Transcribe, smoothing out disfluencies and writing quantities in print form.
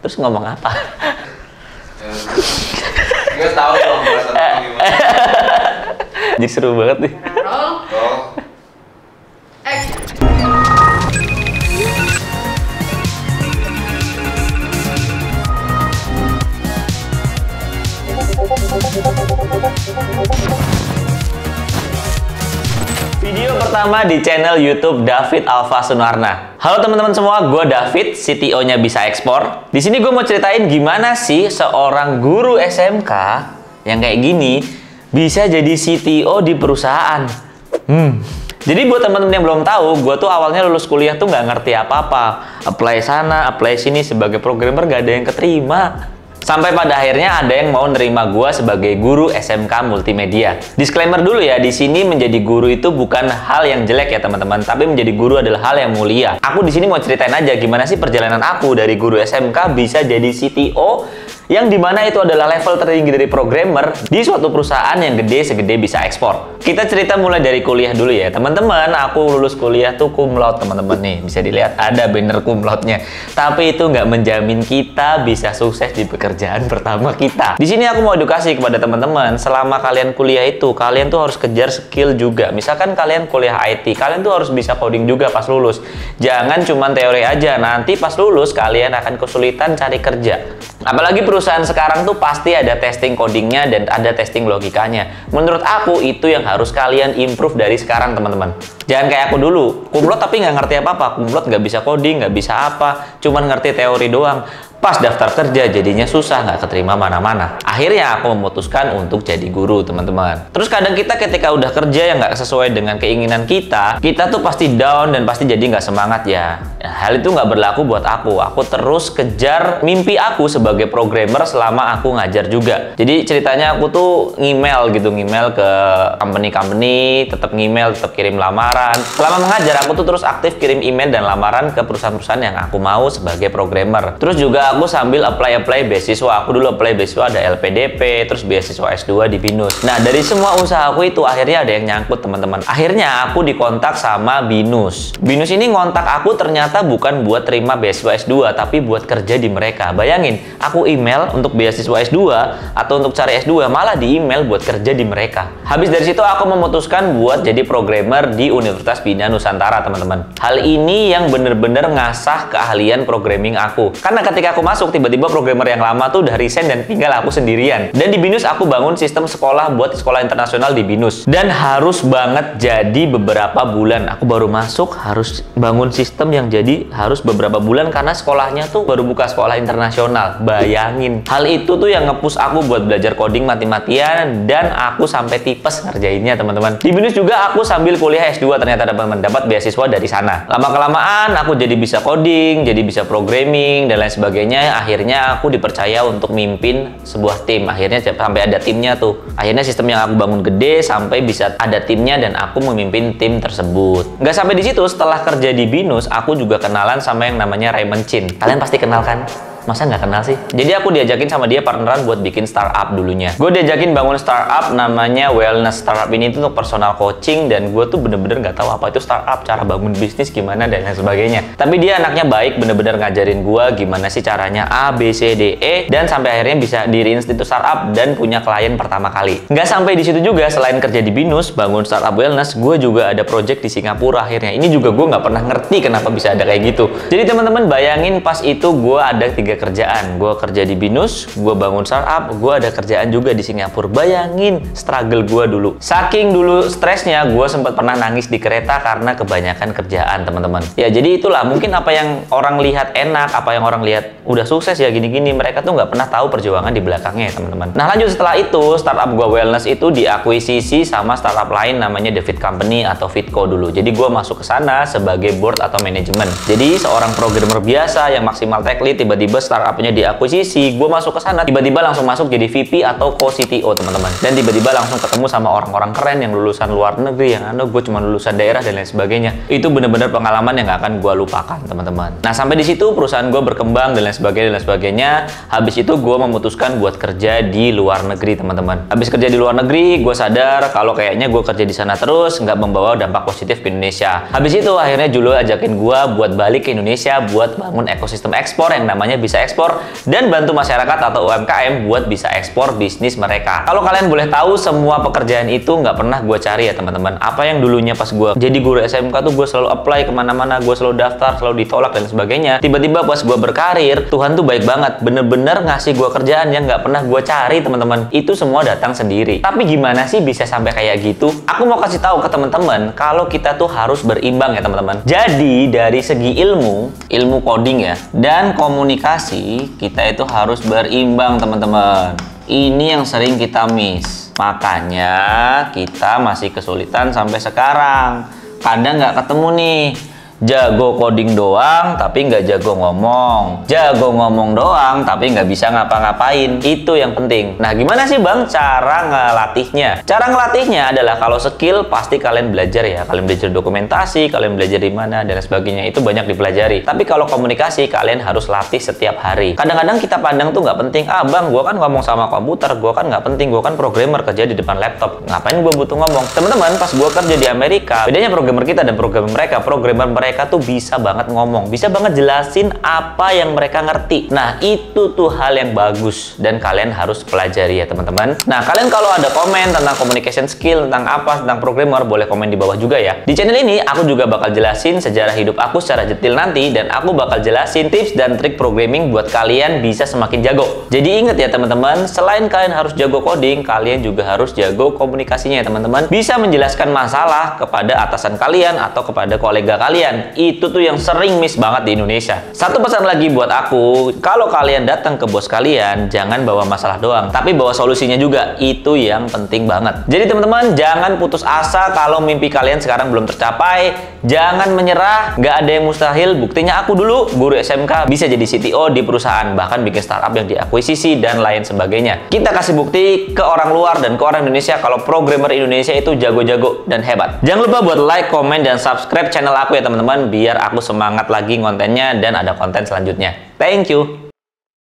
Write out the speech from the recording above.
Terus ngomong apa? Nggak tahu dong bahasa gimana. Jadi seru banget nih. Roll. Video pertama di channel YouTube David Alfa Sunarna. Halo teman-teman semua, gue David, CTO-nya Bisa Ekspor. Di sini gue mau ceritain gimana sih seorang guru SMK yang kayak gini bisa jadi CTO di perusahaan. Jadi buat teman-teman yang belum tahu, gue tuh awalnya lulus kuliah tuh nggak ngerti apa-apa. Apply sana, apply sini sebagai programmer gak ada yang keterima. Sampai pada akhirnya ada yang mau nerima gue sebagai guru SMK Multimedia. Disclaimer dulu ya, di sini menjadi guru itu bukan hal yang jelek ya teman-teman, tapi menjadi guru adalah hal yang mulia. Aku di sini mau ceritain aja gimana sih perjalanan aku dari guru SMK bisa jadi CTO, yang dimana itu adalah level tertinggi dari programmer di suatu perusahaan yang gede segede Bisa Ekspor. Kita cerita mulai dari kuliah dulu ya teman-teman. Aku lulus kuliah tuh cum laude teman-teman nih, bisa dilihat ada banner cum laude-nya. Tapi itu nggak menjamin kita bisa sukses di pekerjaan pertama kita. Di sini aku mau edukasi kepada teman-teman, selama kalian kuliah itu kalian tuh harus kejar skill juga. Misalkan kalian kuliah IT, kalian tuh harus bisa coding juga pas lulus. Jangan cuman teori aja, nanti pas lulus kalian akan kesulitan cari kerja. Apalagi perusahaan sekarang tuh pasti ada testing codingnya dan ada testing logikanya. Menurut aku itu yang harus kalian improve dari sekarang teman-teman. Jangan kayak aku dulu, cum laude tapi nggak ngerti apa-apa. Cum laude nggak bisa coding, nggak bisa apa, cuman ngerti teori doang. Pas daftar kerja jadinya susah, nggak keterima mana-mana. Akhirnya aku memutuskan untuk jadi guru teman-teman. Terus kadang kita ketika udah kerja yang nggak sesuai dengan keinginan kita tuh pasti down dan pasti jadi nggak semangat ya. Hal itu nggak berlaku buat aku. Aku terus kejar mimpi aku sebagai programmer selama aku ngajar juga. Jadi ceritanya aku tuh ngemail ke company-company, tetap ngemail, tetap kirim lamaran. Selama mengajar aku tuh terus aktif kirim email dan lamaran ke perusahaan-perusahaan yang aku mau sebagai programmer. Terus juga aku sambil apply beasiswa. Aku dulu apply beasiswa ada LPDP, terus beasiswa S2 di BINUS. Nah, dari semua usaha aku itu akhirnya ada yang nyangkut, teman-teman. Akhirnya aku dikontak sama BINUS. BINUS ini ngontak aku ternyata bukan buat terima beasiswa S2, tapi buat kerja di mereka. Bayangin, aku email untuk beasiswa S2 atau untuk cari S2, malah di email buat kerja di mereka. Habis dari situ aku memutuskan buat jadi programmer di Universitas Bina Nusantara, teman-teman. Hal ini yang bener-bener ngasah keahlian programming aku. Karena ketika aku masuk, tiba-tiba programmer yang lama tuh udah resign dan tinggal aku sendirian. Dan di BINUS aku bangun sistem sekolah buat sekolah internasional di BINUS. Dan harus banget jadi beberapa bulan. Aku baru masuk harus bangun sistem yang jadi harus beberapa bulan karena sekolahnya tuh baru buka sekolah internasional. Bayangin. Hal itu tuh yang nge-push aku buat belajar coding mati-matian dan aku sampai tipes ngerjainnya, teman-teman. Di BINUS juga aku sambil kuliah S2 ternyata dapat mendapat beasiswa dari sana. Lama-kelamaan aku jadi bisa coding, jadi bisa programming dan lain sebagainya. Akhirnya aku dipercaya untuk mimpin sebuah tim. Akhirnya sampai ada timnya tuh. Akhirnya sistem yang aku bangun gede sampai bisa ada timnya dan aku memimpin tim tersebut. Nggak sampai di situ, setelah kerja di BINUS, aku juga kenalan sama yang namanya Raymond Chin. Kalian pasti kenal kan? Masa nggak kenal sih? Jadi aku diajakin sama dia partneran buat bikin startup dulunya. Gue diajakin bangun startup namanya Wellness. Startup ini itu untuk personal coaching dan gue tuh bener-bener nggak tahu apa itu startup, cara bangun bisnis gimana dan lain sebagainya. Tapi dia anaknya baik, bener-bener ngajarin gue gimana sih caranya A, B, C, D, E dan sampai akhirnya bisa diriin itu startup dan punya klien pertama kali. Nggak sampai di situ juga, selain kerja di BINUS, bangun startup Wellness, gue juga ada project di Singapura akhirnya. Ini juga gue nggak pernah ngerti kenapa bisa ada kayak gitu. Jadi teman-teman bayangin pas itu gue ada 3 kerjaan. Gue kerja di BINUS, gue bangun startup, gue ada kerjaan juga di Singapura. Bayangin struggle gue dulu. Saking dulu stresnya, gue sempat pernah nangis di kereta karena kebanyakan kerjaan, teman-teman. Ya jadi itulah, mungkin apa yang orang lihat enak, apa yang orang lihat udah sukses ya gini-gini, mereka tuh nggak pernah tahu perjuangan di belakangnya ya, teman-teman. Nah lanjut setelah itu, startup gue Wellness itu diakuisisi sama startup lain namanya The Fit Company atau Fitco dulu. Jadi gue masuk ke sana sebagai board atau manajemen. Jadi seorang programmer biasa yang maksimal tech lead, tiba-tiba startupnya diakuisisi, gue masuk ke sana, tiba-tiba langsung masuk jadi VP atau co-CTO, teman-teman. Dan tiba-tiba langsung ketemu sama orang-orang keren yang lulusan luar negeri, yang gue cuma lulusan daerah dan lain sebagainya. Itu bener-bener pengalaman yang gak akan gue lupakan, teman-teman. Nah sampai di situ perusahaan gue berkembang dan lain sebagainya. Habis itu gue memutuskan buat kerja di luar negeri, teman-teman. Habis kerja di luar negeri, gue sadar kalau kayaknya gue kerja di sana terus nggak membawa dampak positif ke Indonesia. Habis itu akhirnya Julo ajakin gue buat balik ke Indonesia buat bangun ekosistem ekspor yang namanya Bisa bisa ekspor dan bantu masyarakat atau UMKM buat bisa ekspor bisnis mereka. Kalau kalian boleh tahu, semua pekerjaan itu nggak pernah gue cari ya teman-teman. Apa yang dulunya pas gue jadi guru SMK tuh gue selalu apply kemana-mana, gue selalu daftar, selalu ditolak dan sebagainya. Tiba-tiba pas gue berkarir, Tuhan tuh baik banget, bener-bener ngasih gue kerjaan yang nggak pernah gue cari teman-teman. Itu semua datang sendiri. Tapi gimana sih bisa sampai kayak gitu? Aku mau kasih tahu ke teman-teman kalau kita tuh harus berimbang ya teman-teman. Jadi dari segi ilmu coding ya, dan komunikasi, kita itu harus berimbang teman-teman. Ini yang sering kita miss. Makanya kita masih kesulitan sampai sekarang. Kadang nggak ketemu nih. Jago coding doang tapi nggak jago ngomong, jago ngomong doang tapi nggak bisa ngapa-ngapain. Itu yang penting. Nah, gimana sih Bang cara ngelatihnya? Cara ngelatihnya adalah kalau skill pasti kalian belajar ya, kalian belajar dokumentasi, kalian belajar di mana dan sebagainya, itu banyak dipelajari. Tapi kalau komunikasi kalian harus latih setiap hari. Kadang-kadang kita pandang tuh nggak penting. Ah Bang, gua kan ngomong sama komputer, gua kan nggak penting, gua kan programmer kerja di depan laptop, ngapain gua butuh ngomong? Teman-teman, pas gua kerja di Amerika, bedanya programmer kita dan programmer mereka tuh bisa banget ngomong, bisa banget jelasin apa yang mereka ngerti. Nah, itu tuh hal yang bagus dan kalian harus pelajari ya teman-teman. Nah, kalian kalau ada komen tentang communication skill, tentang apa, tentang programmer, boleh komen di bawah juga ya. Di channel ini aku juga bakal jelasin sejarah hidup aku secara detail nanti, dan aku bakal jelasin tips dan trik programming buat kalian bisa semakin jago. Jadi ingat ya teman-teman, selain kalian harus jago coding, kalian juga harus jago komunikasinya ya teman-teman. Bisa menjelaskan masalah kepada atasan kalian atau kepada kolega kalian. Itu tuh yang sering miss banget di Indonesia. Satu pesan lagi buat aku, kalau kalian datang ke bos kalian, jangan bawa masalah doang, tapi bawa solusinya juga. Itu yang penting banget. Jadi teman-teman, jangan putus asa kalau mimpi kalian sekarang belum tercapai. Jangan menyerah, nggak ada yang mustahil. Buktinya aku dulu, guru SMK, bisa jadi CTO di perusahaan, bahkan bikin startup yang diakuisisi dan lain sebagainya. Kita kasih bukti ke orang luar dan ke orang Indonesia kalau programmer Indonesia itu jago-jago dan hebat. Jangan lupa buat like, komen, dan subscribe channel aku ya teman-teman, biar aku semangat lagi kontennya dan ada konten selanjutnya. Thank you.